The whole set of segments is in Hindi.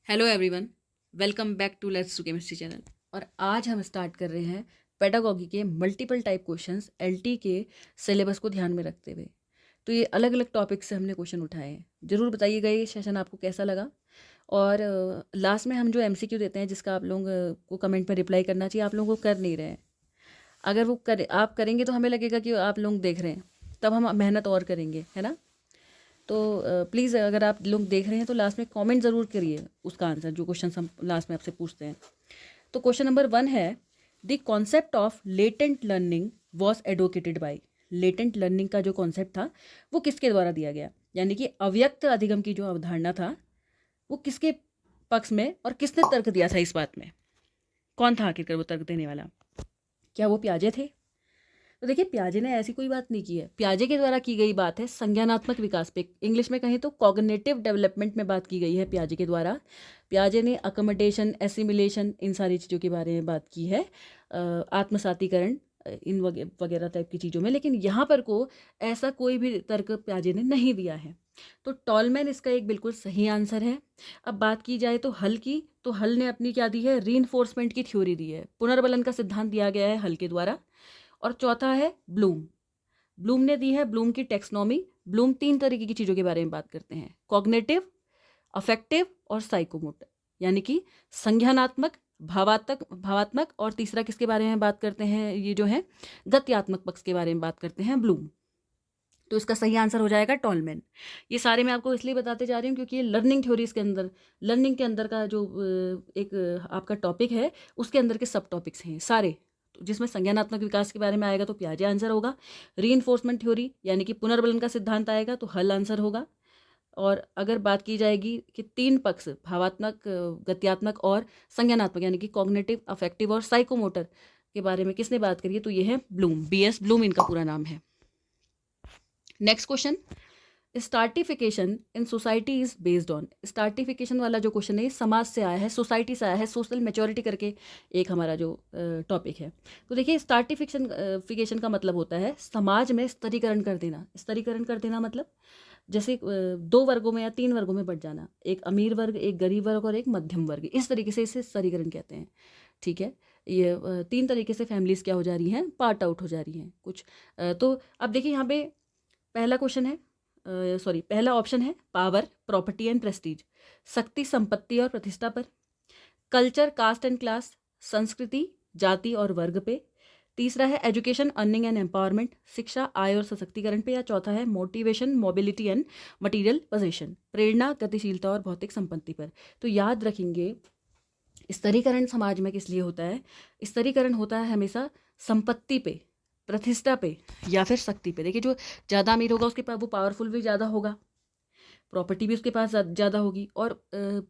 Hello everyone, welcome back to let's do chemistry channel. और आज हम स्टार्ट कर रहे हैं पेडागॉजी के मल्टीपल टाइप क्वेश्चंस एलटी के सिलेबस को ध्यान में रखते हुए। तो ये अलग अलग टॉपिक से हमने क्वेश्चन उठाए हैं। ज़रूर बताइएगा ये सेशन आपको कैसा लगा। और लास्ट में हम जो एमसीक्यू देते हैं जिसका आप लोग को कमेंट में रिप्लाई करना चाहिए, आप लोग वो कर नहीं रहे हैं। अगर वो आप करेंगे तो हमें लगेगा कि आप लोग देख रहे हैं, तब हम मेहनत और करेंगे, है ना। तो प्लीज़ अगर आप लोग देख रहे हैं तो लास्ट में कमेंट ज़रूर करिए उसका आंसर, जो क्वेश्चन हम लास्ट में आपसे पूछते हैं। तो क्वेश्चन नंबर 1 है, the concept of latent learning was advocated by. Latent learning का जो कॉन्सेप्ट था वो किसके द्वारा दिया गया, यानी कि अव्यक्त अधिगम की जो अवधारणा था वो किसके पक्ष में और किसने तर्क दिया था इस बात में। कौन था आखिरकार वो तर्क देने वाला? क्या वो प्याजे थे? तो देखिए, प्याजे ने ऐसी कोई बात नहीं की है। प्याजे के द्वारा की गई बात है संज्ञानात्मक विकास पे, इंग्लिश में कहें तो कॉग्निटिव डेवलपमेंट में बात की गई है प्याजे के द्वारा। प्याजे ने अकोमोडेशन, एसिमिलेशन, इन सारी चीज़ों के बारे में बात की है, आत्मसातीकरण, इन वगैरह टाइप की चीज़ों में। लेकिन यहाँ पर को ऐसा कोई भी तर्क प्याजे ने नहीं दिया है। तो टॉलमैन इसका एक बिल्कुल सही आंसर है। अब बात की जाए तो हल की, तो हल ने अपनी क्या दी है, रीइंफोर्समेंट की थ्योरी दी है, पुनर्बलन का सिद्धांत दिया गया है हल के द्वारा। और चौथा है ब्लूम। ब्लूम ने दी है ब्लूम की टेक्सोनॉमी। ब्लूम 3 तरीके की चीज़ों के बारे में बात करते हैं, कॉग्निटिव, अफेक्टिव और साइकोमोटर, यानी कि संज्ञानात्मक, भावात्मक और तीसरा किसके बारे में बात करते हैं, ये जो है गत्यात्मक पक्ष के बारे में बात करते हैं ब्लूम। तो इसका सही आंसर हो जाएगा टॉलमैन। ये सारे मैं आपको इसलिए बताते जा रही हूँ क्योंकि ये लर्निंग थ्योरीज के अंदर, लर्निंग के अंदर का जो एक आपका टॉपिक है उसके अंदर के सब टॉपिक्स हैं सारे। तो जिसमें संज्ञानात्मक विकास के बारे में आएगा तो प्याजे आंसर होगा। रीइंफोर्समेंट थ्योरी यानी कि पुनर्बलन का सिद्धांत आएगा तो हल आंसर होगा। और अगर बात की जाएगी कि 3 पक्ष, भावात्मक, गत्यात्मक और संज्ञानात्मक, यानी कि कॉग्निटिव, अफेक्टिव और साइकोमोटर के बारे में किसने बात करी है, तो ये है ब्लूम, BS ब्लूम इनका पूरा नाम है। Next question, stratification in society is based on. Stratification वाला जो क्वेश्चन है ये समाज से आया है, सोसाइटी से आया है, सोशल मैच्योरिटी करके एक हमारा जो टॉपिक है। तो देखिए, स्टार्टिफिकेशन का मतलब होता है समाज में स्तरीकरण कर देना। स्तरीकरण कर देना मतलब जैसे 2 वर्गों में या 3 वर्गों में बंट जाना, एक अमीर वर्ग, एक गरीब वर्ग और एक मध्यम वर्ग, इस तरीके से इसे स्तरीकरण कहते हैं। ठीक है, ये 3 तरीके से फैमिलीज क्या हो जा रही हैं, पार्ट आउट हो जा रही हैं कुछ। तो अब देखिए यहाँ पे पहला क्वेश्चन है, पहला ऑप्शन है पावर, प्रॉपर्टी एंड प्रेस्टीज, शक्ति, संपत्ति और प्रतिष्ठा पर। कल्चर, कास्ट एंड क्लास, संस्कृति, जाति और वर्ग पे। तीसरा है एजुकेशन, अर्निंग एंड एम्पावरमेंट, शिक्षा, आय और सशक्तिकरण पे। या चौथा है motivation, mobility and material position, प्रेरणा, गतिशीलता और भौतिक संपत्ति पर। तो याद रखेंगे, स्तरीकरण समाज में किस लिए होता है? स्तरीकरण होता है हमेशा संपत्ति पे, प्रतिष्ठा पे या फिर शक्ति पे। देखिए, जो ज़्यादा अमीर होगा उसके पास वो पावरफुल भी ज़्यादा होगा, प्रॉपर्टी भी उसके पास ज़्यादा होगी, और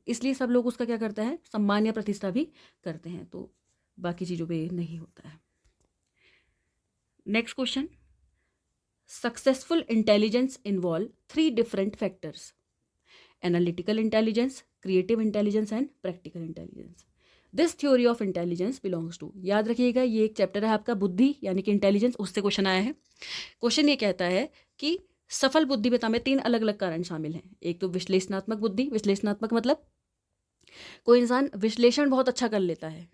इसलिए सब लोग उसका क्या करते हैं, सम्मान या प्रतिष्ठा भी करते हैं। तो बाकी चीज़ों पे नहीं होता है। Next question, successful intelligence involve 3 different factors, analytical intelligence, creative intelligence and practical intelligence. This theory of intelligence belongs to. याद रखिएगा, ये एक चैप्टर है आपका बुद्धि यानी कि इंटेलिजेंस, उससे क्वेश्चन आया है। क्वेश्चन ये कहता है कि सफल बुद्धिमत्ता में 3 अलग अलग कारण शामिल हैं। एक तो विश्लेषणात्मक बुद्धि, विश्लेषणात्मक मतलब कोई इंसान विश्लेषण बहुत अच्छा कर लेता है।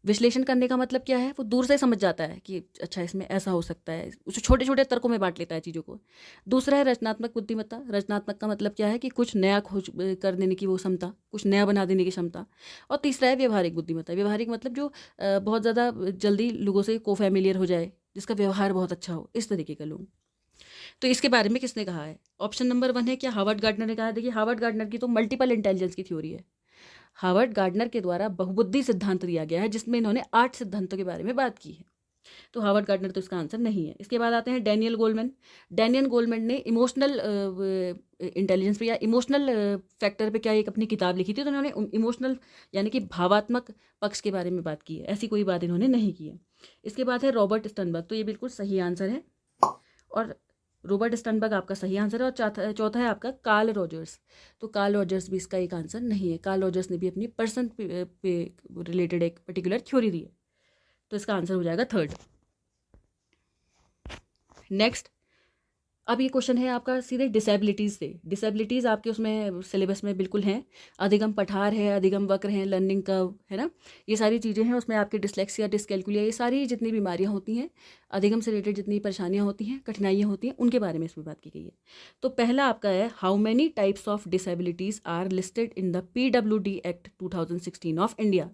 विश्लेषण करने का मतलब क्या है, वो दूर से समझ जाता है कि अच्छा इसमें ऐसा हो सकता है, उसे छोटे छोटे तर्कों में बांट लेता है चीज़ों को। दूसरा है रचनात्मक बुद्धिमत्ता। रचनात्मक का मतलब क्या है कि कुछ नया खोज कर देने की वो क्षमता, कुछ नया बना देने की क्षमता। और तीसरा है व्यवहारिक बुद्धिमत्ता। व्यवहारिक मतलब जो बहुत ज़्यादा जल्दी लोगों से को फैमिलियर हो जाए, जिसका व्यवहार बहुत अच्छा हो, इस तरीके का लोग। तो इसके बारे में किसने कहा है? ऑप्शन नंबर 1 है क्या हार्वर्ड गार्डनर ने कहा है। देखिए, हार्वर्ड गार्डनर की तो मल्टीपल इंटेलिजेंस की थ्योरी है। हार्वर्ड गार्डनर के द्वारा बहुबुद्धि सिद्धांत दिया गया है जिसमें इन्होंने 8 सिद्धांतों के बारे में बात की है। तो हार्वर्ड गार्डनर तो इसका आंसर नहीं है। इसके बाद आते हैं डैनियल गोलमैन। डैनियल गोलमैन ने इमोशनल इंटेलिजेंस पे या इमोशनल फैक्टर पे क्या एक अपनी किताब लिखी थी। तो इन्होंने इमोशनल यानी कि भावात्मक पक्ष के बारे में बात की है, ऐसी कोई बात इन्होंने नहीं की है। इसके बाद है रॉबर्ट स्टर्नबर्ग। तो ये बिल्कुल सही आंसर है, और रॉबर्ट स्टर्नबर्ग आपका सही आंसर है। और चौथा है आपका कार्ल रॉजर्स। तो कार्ल रॉजर्स भी इसका एक आंसर नहीं है। कार्ल रॉजर्स ने भी अपनी पर्सन पे रिलेटेड एक पर्टिकुलर थ्योरी दी है। तो इसका आंसर हो जाएगा 3rd। नेक्स्ट, अब ये क्वेश्चन है आपका सीधे डिसेबिलिटीज़ से। डिसेबिलिटीज़ आपके उसमें सिलेबस में बिल्कुल हैं। अधिगम पठार है, अधिगम वक्र हैं, लर्निंग कर्व है ना, ये सारी चीज़ें हैं उसमें। आपके डिसलेक्सिया, डिसकैलकुलिया, ये सारी जितनी बीमारियां होती हैं, अधिगम से रिलेटेड जितनी परेशानियां होती हैं, कठिनाइयाँ होती हैं, उनके बारे में इसमें बात की गई है। तो पहला आपका है, how many types of disabilities are listed in the PWD act 2016 of India.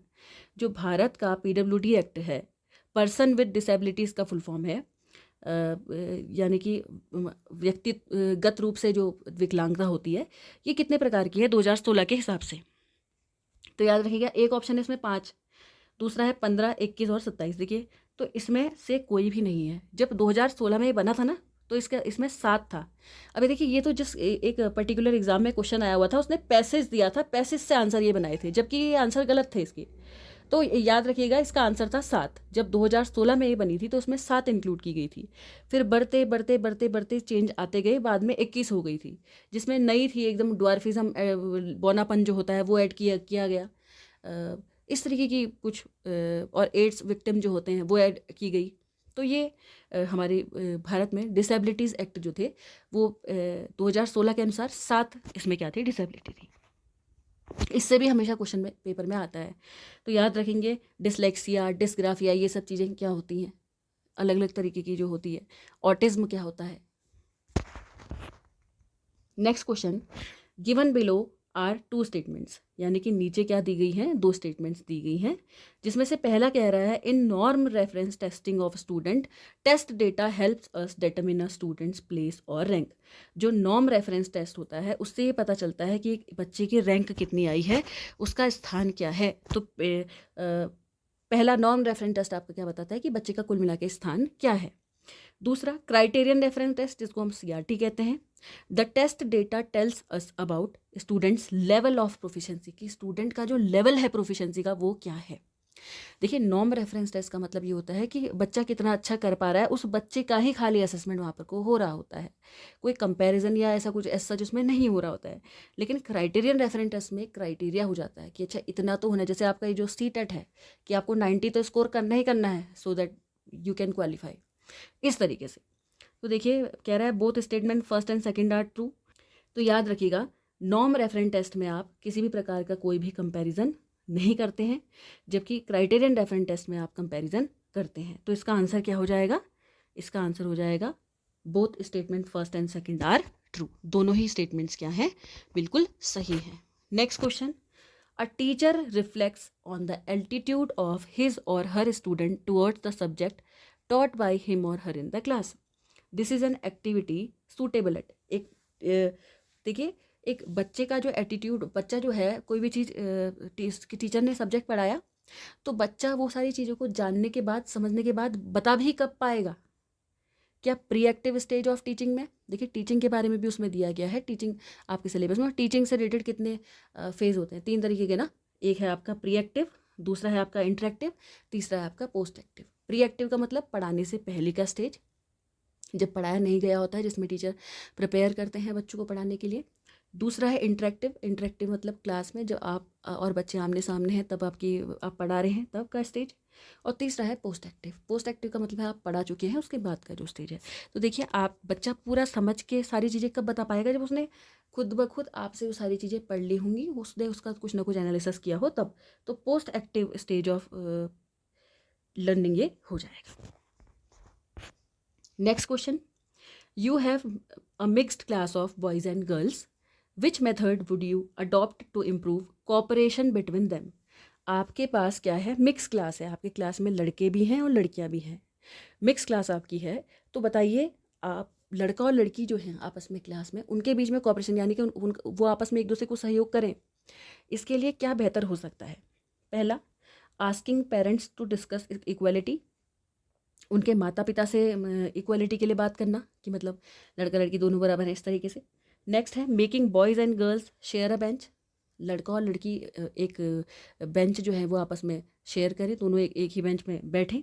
जो भारत का PWD एक्ट है, पर्सन विद डिसेबिलिटीज़ का फुल फॉर्म है, यानी कि व्यक्तिगत रूप से जो विकलांगता होती है, ये कितने प्रकार की है 2016 के हिसाब से। तो याद रखिएगा, एक ऑप्शन है इसमें 5, दूसरा है 15, 21 और 27। देखिए, तो इसमें से कोई भी नहीं है। जब 2016 में ये बना था ना, तो इसमें 7 था। अभी देखिए, ये तो जिस एक पर्टिकुलर एग्जाम में क्वेश्चन आया हुआ था, उसने पैसेज दिया था, पैसेज से आंसर ये बनाए थे, जबकि ये आंसर गलत थे इसके। तो याद रखिएगा, इसका आंसर था 7। जब 2016 में ये बनी थी तो उसमें 7 इंक्लूड की गई थी। फिर बढ़ते बढ़ते बढ़ते बढ़ते चेंज आते गए, बाद में 21 हो गई थी, जिसमें नई थी एकदम, ड्वार्फिज्म, बौनापन जो होता है वो ऐड किया गया। इस तरीके की कुछ और एड्स विक्टिम जो होते हैं वो ऐड की गई। तो ये हमारे भारत में डिसेबिलिटीज़ एक्ट जो थे वो 2016 के अनुसार 7 इसमें क्या थी, डिसेबिलिटी थी। इससे भी हमेशा क्वेश्चन में पेपर में आता है। तो याद रखेंगे, डिसलेक्सिया, डिस्ग्राफिया, ये सब चीज़ें क्या होती हैं, अलग अलग तरीके की जो होती है। ऑटिज्म क्या होता है। Next question, given below are 2 statements, यानी कि नीचे क्या दी गई हैं, 2 स्टेटमेंट्स दी गई हैं, जिसमें से पहला कह रहा है, in norm reference testing of student, test data helps us determine a student's place और रैंक। जो नॉर्म रेफरेंस टेस्ट होता है, उससे ये पता चलता है कि एक बच्चे की रैंक कितनी आई है, उसका स्थान क्या है। तो पहला नॉर्म रेफरेंस टेस्ट आपको क्या बताता है कि बच्चे का कुल मिला के स्थान क्या है। दूसरा, क्राइटेरियन रेफरेंस टेस्ट, जिसको हम CRT कहते हैं। The test data tells us about students level of proficiency, कि स्टूडेंट का जो लेवल है प्रोफिशिएंसी का वो क्या है। देखिए, नॉर्म रेफरेंस टेस्ट का मतलब ये होता है कि बच्चा कितना अच्छा कर पा रहा है, उस बच्चे का ही खाली असेसमेंट वहाँ पर को हो रहा होता है, कोई कंपैरिजन या ऐसा कुछ ऐसा जिसमें नहीं हो रहा होता है। लेकिन क्राइटेरियन रेफरेंस टेस्ट में क्राइटेरिया हो जाता है कि अच्छा इतना तो होना, जैसे आपका ये जो CTET है कि आपको 90 तो स्कोर करना ही करना है, so that you can qualify, इस तरीके से। तो देखिए, कह रहा है both statement first and second are true. तो याद रखिएगा, नॉर्म रेफरेंस टेस्ट में आप किसी भी प्रकार का कोई भी कंपैरिजन नहीं करते हैं, जबकि क्राइटेरियन रेफरेंस टेस्ट में आप कंपैरिजन करते हैं। तो इसका आंसर क्या हो जाएगा, इसका आंसर हो जाएगा both statement first and second are true. दोनों ही स्टेटमेंट्स क्या हैं, बिल्कुल सही हैं। Next question, a teacher reflects on the attitude of his or her student towards the subject taught by him or her in the class. This is an activity suitable at एक देखिए, एक बच्चे का जो एटीट्यूड, बच्चा जो है कोई भी चीज़ टीचर ने सब्जेक्ट पढ़ाया, तो बच्चा वो सारी चीज़ों को जानने के बाद, समझने के बाद बता भी कब पाएगा, क्या pre active stage of teaching में। देखिए, टीचिंग के बारे में भी उसमें दिया गया है, टीचिंग आपके सिलेबस में। टीचिंग से रिलेटेड कितने फेज होते हैं, 3 तरीके के ना, एक है आपका प्री एक्टिव, दूसरा है आपका इंटरेक्टिव, तीसरा है आपका पोस्ट एक्टिव। प्री एक्टिव का मतलब पढ़ाने से पहले का स्टेज, जब पढ़ाया नहीं गया होता है, जिसमें टीचर प्रिपेयर करते हैं बच्चों को पढ़ाने के लिए। दूसरा है इंटरेक्टिव, इंटरेक्टिव मतलब क्लास में जब आप और बच्चे आमने सामने हैं, तब आप पढ़ा रहे हैं तब का स्टेज। और तीसरा है पोस्ट एक्टिव, पोस्ट एक्टिव का मतलब है आप पढ़ा चुके हैं उसके बाद का जो स्टेज है। तो देखिए, आप बच्चा पूरा समझ के सारी चीज़ें कब बता पाएगा, जब उसने खुद ब खुद आपसे वो सारी चीज़ें पढ़ ली होंगी, उसने उसका कुछ ना कुछ एनालिसिस किया हो तब। तो post active stage of learning ये हो जाएगा। Next question, you have a mixed class of boys and girls, which method would you adopt to improve cooperation between them. आपके पास क्या है, मिक्स क्लास है, आपके क्लास में लड़के भी हैं और लड़कियां भी हैं। मिक्स क्लास आपकी है, तो बताइए आप, लड़का और लड़की जो हैं आपस में क्लास में, उनके बीच में कोऑपरेशन, यानी कि वो आपस में एक दूसरे को सहयोग करें, इसके लिए क्या बेहतर हो सकता है। पहला, asking parents to discuss equality, उनके माता पिता से इक्वलिटी के लिए बात करना, कि मतलब लड़का लड़की दोनों बराबर हैं, इस तरीके से। नेक्स्ट है, making boys and girls share a bench, लड़का और लड़की एक बेंच जो है वो आपस में शेयर करें, दोनों एक ही बेंच में बैठें।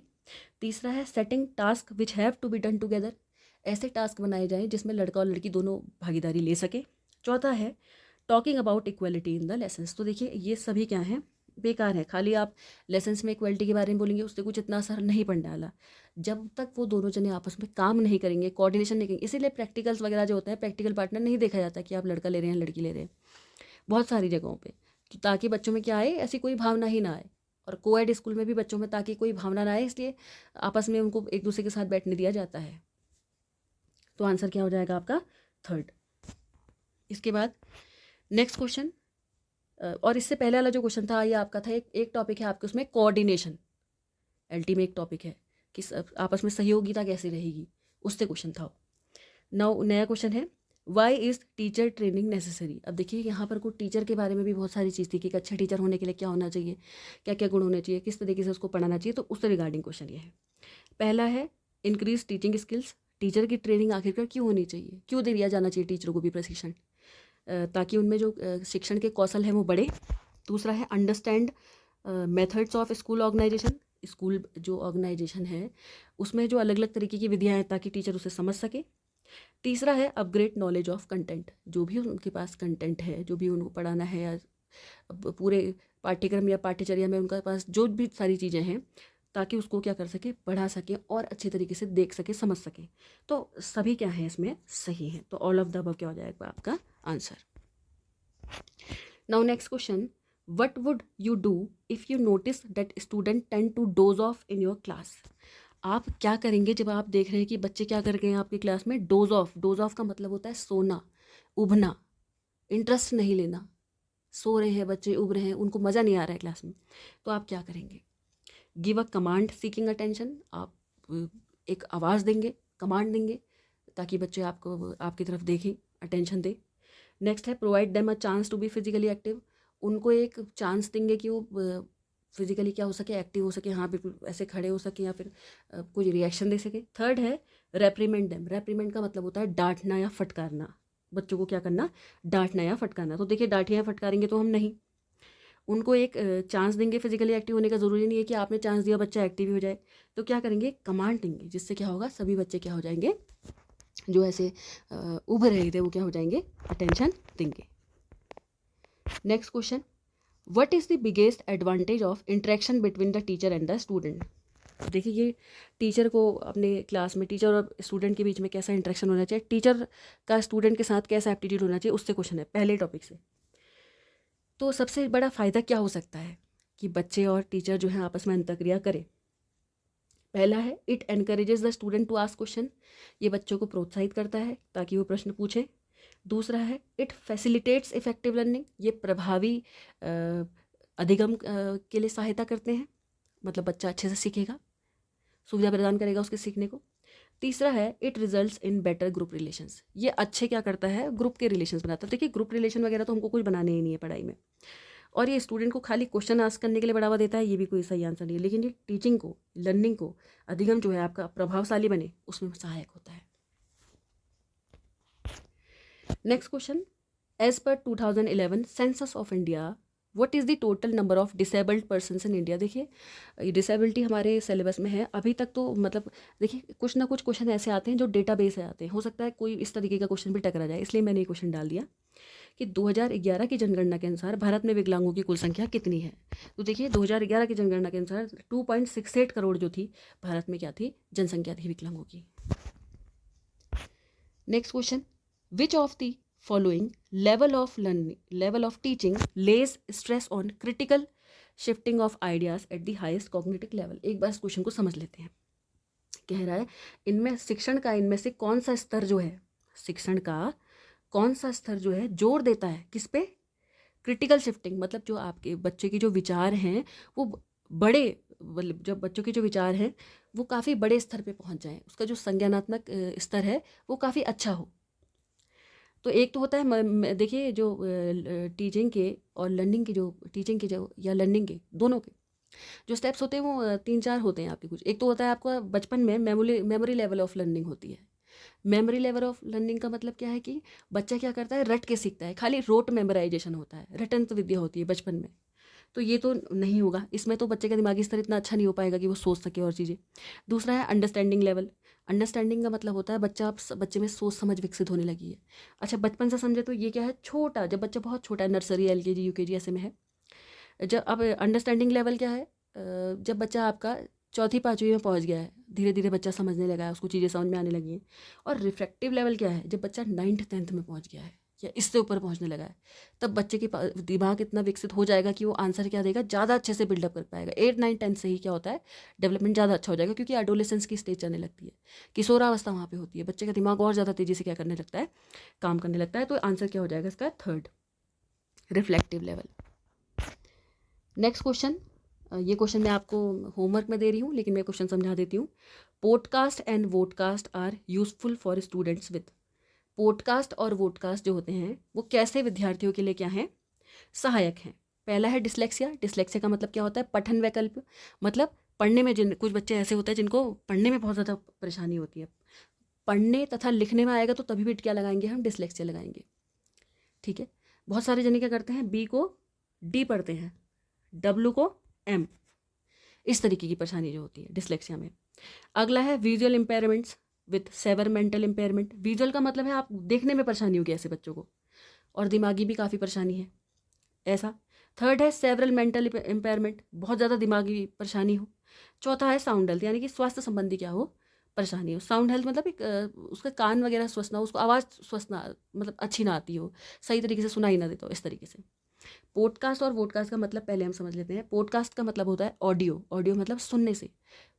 तीसरा है, setting task which have to be done together, ऐसे टास्क बनाए जाएं जिसमें लड़का और लड़की दोनों भागीदारी ले सके। चौथा है, talking about equality in the lessons. तो देखिए, ये सभी क्या हैं, बेकार है। खाली आप लेसन्स में क्वालिटी के बारे में बोलेंगे, उससे कुछ इतना असर नहीं पड़ने वाला जब तक वो दोनों जने आपस में काम नहीं करेंगे, कोऑर्डिनेशन नहीं करेंगे। इसीलिए प्रैक्टिकल्स वगैरह जो होते हैं, प्रैक्टिकल पार्टनर नहीं देखा जाता कि आप लड़का ले रहे हैं लड़की ले रहे हैं बहुत सारी जगहों पे, ताकि बच्चों में क्या आए, ऐसी कोई भावना ही ना आए। और कोएड स्कूल में भी बच्चों में ताकि कोई भावना ना आए, इसलिए आपस में उनको एक दूसरे के साथ बैठने दिया जाता है। तो आंसर क्या हो जाएगा आपका? थर्ड। इसके बाद नेक्स्ट क्वेश्चन, और इससे पहले वाला जो क्वेश्चन था ये आपका था, एक टॉपिक है आपके उसमें कोऑर्डिनेशन, एलटी में एक टॉपिक है कि आपस में सहयोगिता कैसी रहेगी, उससे क्वेश्चन था। नाउ नया क्वेश्चन है, why is teacher training necessary. अब देखिए यहाँ पर कुछ टीचर के बारे में भी बहुत सारी चीज़ थी कि एक अच्छे टीचर होने के लिए क्या होना चाहिए, क्या क्या गुण होने चाहिए, किस तरीके से उसको पढ़ाना चाहिए, तो उससे रिगार्डिंग क्वेश्चन ये है। पहला है इंक्रीज टीचिंग स्किल्स, टीचर की ट्रेनिंग आखिरकार क्यों होनी चाहिए, क्यों दिया जाना चाहिए टीचरों को भी प्रशिक्षण, ताकि उनमें जो शिक्षण के कौशल हैं वो बढ़े। दूसरा है understand methods of school organisation, school जो ऑर्गेनाइजेशन है उसमें जो अलग अलग तरीके की विधियाँ हैं ताकि टीचर उसे समझ सके। तीसरा है अपग्रेड नॉलेज ऑफ कंटेंट, जो भी उनके पास कंटेंट है, जो भी उनको पढ़ाना है या पूरे पाठ्यक्रम या पाठ्यचर्या में उनके पास जो भी सारी चीज़ें हैं, ताकि उसको क्या कर सके, पढ़ा सके और अच्छे तरीके से देख सके, समझ सके। तो सभी क्या है इसमें सही है, तो ऑल ऑफ द अबव क्या हो जाएगा आपका answer. Now next question, what would you do if you notice that student tend to doze off in your class. आप क्या करेंगे जब आप देख रहे हैं कि बच्चे क्या कर रहे हैं आपकी क्लास में, डोज ऑफ। डोज ऑफ का मतलब होता है सोना, उभना, इंटरेस्ट नहीं लेना, सो रहे हैं बच्चे, उब रहे हैं, उनको मज़ा नहीं आ रहा है क्लास में, तो आप क्या करेंगे? Give a command seeking attention, आप एक आवाज़ देंगे, कमांड देंगे ताकि बच्चे आपको आपकी तरफ देखें, अटेंशन दें। नेक्स्ट है provide them a chance to be physically active, उनको एक चांस देंगे कि वो फिजिकली क्या हो सके, एक्टिव हो सके, हाँ बिल्कुल ऐसे खड़े हो सके या फिर कोई रिएक्शन दे सके। थर्ड है रेप्रीमेंट देम, रेप्रीमेंट का मतलब होता है डांटना या फटकारना, बच्चों को क्या करना, डांटना या फटकारना। तो देखिए डांटे या फटकारेंगे तो हम नहीं, उनको एक चांस देंगे फिजिकली एक्टिव होने का। ज़रूरी नहीं है कि आपने चांस दिया बच्चा एक्टिव ही हो जाए, तो क्या करेंगे, कमांड देंगे, जिससे क्या होगा, सभी बच्चे क्या हो जाएंगे, जो ऐसे उभ रहे थे वो क्या हो जाएंगे, अटेंशन देंगे। Next question, what is the biggest advantage of interaction between the teacher and the student. देखिए ये टीचर को अपने क्लास में, टीचर और स्टूडेंट के बीच में कैसा इंटरेक्शन होना चाहिए, टीचर का स्टूडेंट के साथ कैसा एप्टीट्यूड होना चाहिए, उससे क्वेश्चन है पहले टॉपिक से। तो सबसे बड़ा फ़ायदा क्या हो सकता है कि बच्चे और टीचर जो है आपस में अंतर्क्रिया करें। पहला है it encourages the student to ask question, ये बच्चों को प्रोत्साहित करता है ताकि वो प्रश्न पूछें। दूसरा है इट फैसिलिटेट्स इफेक्टिव लर्निंग, ये प्रभावी अधिगम के लिए सहायता करते हैं, मतलब बच्चा अच्छे से सीखेगा, सुविधा प्रदान करेगा उसके सीखने को। तीसरा है it results in better group relations, ये अच्छे क्या करता है, ग्रुप के रिलेशंस बनाता है। देखिए ग्रुप रिलेशन वगैरह तो हमको कुछ बनाने ही नहीं है पढ़ाई में, और ये स्टूडेंट को खाली क्वेश्चन आस्क करने के लिए बढ़ावा देता है, ये भी कोई सही आंसर नहीं है। लेकिन ये टीचिंग को, लर्निंग को, अधिगम जो है आपका प्रभावशाली बने, उसमें सहायक होता है। Next question, as per 2011 census of India what is the total number of disabled persons in India. देखिए ये डिसेबिलिटी हमारे सिलेबस में है अभी तक, तो मतलब देखिए कुछ ना कुछ क्वेश्चन ऐसे आते हैं जो डेटाबेस से आते हैं, हो सकता है कोई इस तरीके का क्वेश्चन भी टकरा जाए, इसलिए मैंने ये क्वेश्चन डाल दिया कि 2011 की जनगणना के अनुसार भारत में विकलांगों की कुल संख्या कितनी है। तो देखिए 2011 की जनगणना के अनुसार 2.68 करोड़ जो थी भारत में क्या थी, जनसंख्या थी विकलांगों की। Next question, which of the following level of teaching lays stress on critical shifting of ideas at the highest cognitive level. एक बार इस क्वेश्चन को समझ लेते हैं। कह रहा है इनमें शिक्षण का, इनमें से कौन सा स्तर जो है, शिक्षण का कौन सा स्तर जो है जोर देता है किस पे, क्रिटिकल शिफ्टिंग, मतलब जो आपके बच्चे की जो विचार हैं वो बड़े, मतलब जब बच्चों के जो विचार हैं वो काफ़ी बड़े स्तर पे पहुंच जाएं, उसका जो संज्ञानात्मक स्तर है वो काफ़ी अच्छा हो। तो एक तो होता है देखिए जो टीचिंग के और लर्निंग के, जो टीचिंग के जो या लर्निंग के दोनों के जो स्टेप्स होते हैं वो 3-4 होते हैं आपके कुछ। एक तो होता है आपका बचपन में मेमोरी लेवल ऑफ लर्निंग होती है। मेमोरी लेवल ऑफ लर्निंग का मतलब क्या है कि बच्चा क्या करता है, रट के सीखता है, खाली रोट मेमोराइजेशन होता है, रटंत विद्या होती है बचपन में, तो ये तो नहीं होगा इसमें, तो बच्चे का दिमागी स्तर इतना अच्छा नहीं हो पाएगा कि वो सोच सके और चीज़ें। दूसरा है अंडरस्टैंडिंग लेवल, अंडरस्टैंडिंग का मतलब होता है बच्चे में सोच समझ विकसित होने लगी है। अच्छा बचपन से समझे तो ये क्या है, छोटा, जब बच्चा बहुत छोटा है, नर्सरी LKG UKG ऐसे में है, जब अब अंडरस्टैंडिंग लेवल क्या है, जब बच्चा आपका चौथी पाँचवीं में पहुंच गया है, धीरे धीरे बच्चा समझने लगा है, उसको चीज़ें समझ में आने लगी हैं। और रिफ्रैक्टिव लेवल क्या है, जब बच्चा 9th 10th में पहुंच गया है या इससे ऊपर पहुंचने लगा है, तब बच्चे की दिमाग इतना विकसित हो जाएगा कि वो आंसर क्या देगा ज़्यादा अच्छे से बिल्डअप कर पाएगा। 8 9 10 से ही क्या होता है, डेवलपमेंट ज़्यादा अच्छा हो जाएगा, क्योंकि एडोलेसेंस की स्टेज चलने लगती है, किशोरावस्था वहाँ पे होती है, बच्चे का दिमाग और ज़्यादा तेज़ी से क्या करने लगता है, काम करने लगता है। तो आंसर क्या हो जाएगा इसका, 3rd, reflective level. Next question, ये क्वेश्चन मैं आपको होमवर्क में दे रही हूँ, लेकिन मैं क्वेश्चन समझा देती हूँ। Podcast and vodcast are useful for students with. Podcast और वोडकास्ट जो होते हैं वो कैसे विद्यार्थियों के लिए क्या हैं, सहायक हैं। पहला है डिसलेक्सिया। डिसलेक्सिया का मतलब क्या होता है, पठन वैकल्प, मतलब पढ़ने में जिन कुछ बच्चे ऐसे होते हैं जिनको पढ़ने में बहुत ज़्यादा परेशानी होती है, पढ़ने तथा लिखने में आएगा तो तभी भी क्या लगाएंगे, हम डिसलेक्सिया लगाएंगे। ठीक है, बहुत सारे जने क्या करते हैं, बी को डी पढ़ते हैं, डब्लू को एम, इस तरीके की परेशानी जो होती है डिसलेक्सिया में। अगला है visual impairments with severe mental impairment. Visual का मतलब है आप देखने में परेशानी होगी ऐसे बच्चों को, और दिमागी भी काफ़ी परेशानी है ऐसा। थर्ड है सेवरल मेंटल इम्पेयरमेंट, बहुत ज़्यादा दिमागी परेशानी हो। चौथा है साउंड हेल्थ, यानी कि स्वास्थ्य संबंधी क्या हो, परेशानी हो। साउंड हेल्थ मतलब एक उसका कान वगैरह स्वस्थ ना हो, उसको आवाज़ स्वस्थ ना, मतलब अच्छी ना आती हो, सही तरीके से सुनाई ना देता हो, इस तरीके से। पॉडकास्ट और वोडकास्ट का मतलब पहले हम समझ लेते हैं। पॉडकास्ट का मतलब होता है ऑडियो, ऑडियो मतलब सुनने से।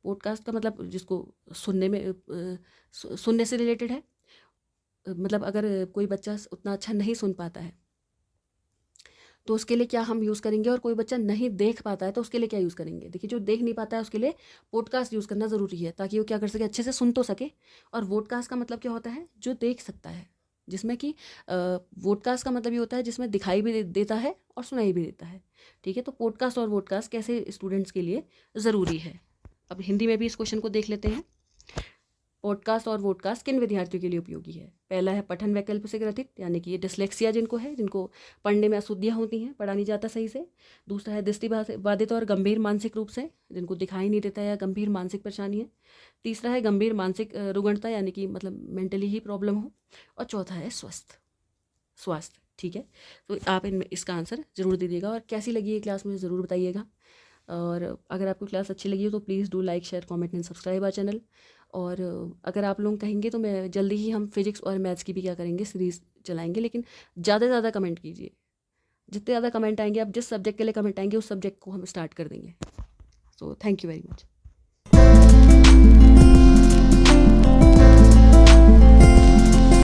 पॉडकास्ट का मतलब जिसको सुनने में सुनने से रिलेटेड है। मतलब अगर कोई बच्चा उतना अच्छा नहीं सुन पाता है तो उसके लिए क्या हम यूज़ करेंगे, और कोई बच्चा नहीं देख पाता है तो उसके लिए क्या यूज़ करेंगे। देखिए, जो देख नहीं पाता है उसके लिए पॉडकास्ट यूज़ करना ज़रूरी है, ताकि वो क्या कर सके, अच्छे से सुन तो सके। और वोडकास्ट का मतलब क्या होता है, जो देख सकता है, जिसमें कि वोडकास्ट का मतलब ये होता है जिसमें दिखाई भी देता है और सुनाई भी देता है। ठीक है, तो पॉडकास्ट और वोडकास्ट कैसे स्टूडेंट्स के लिए ज़रूरी है। अब हिंदी में भी इस क्वेश्चन को देख लेते हैं। पॉडकास्ट और वोडकास्ट किन विद्यार्थियों के लिए उपयोगी है। पहला है पठन वैकल्प से ग्रथित, यानी कि ये डिसलेक्सिया जिनको है, जिनको पढ़ने में अशुद्धियाँ होती हैं, पढ़ा नहीं जाता सही से। दूसरा है दृष्टिबाधित और गंभीर मानसिक रूप से, जिनको दिखाई नहीं देता या गंभीर मानसिक परेशानी है। तीसरा है गंभीर मानसिक रुग्णता, यानी कि मतलब मेंटली ही प्रॉब्लम हो। और चौथा है स्वास्थ्य। ठीक है, तो आप इनमें इसका आंसर ज़रूर दीजिएगा। और कैसी लगी ये क्लास मुझे ज़रूर बताइएगा। और अगर आपको क्लास अच्छी लगी हो तो please do like share comment and subscribe our channel. और अगर आप लोग कहेंगे तो मैं जल्दी ही हम फिजिक्स और मैथ्स की भी क्या करेंगे, सीरीज़ चलाएंगे। लेकिन ज़्यादा से ज़्यादा कमेंट कीजिए, जितने ज़्यादा कमेंट आएंगे, आप जिस सब्जेक्ट के लिए कमेंट आएंगे उस सब्जेक्ट को हम स्टार्ट कर देंगे। So thank you very much.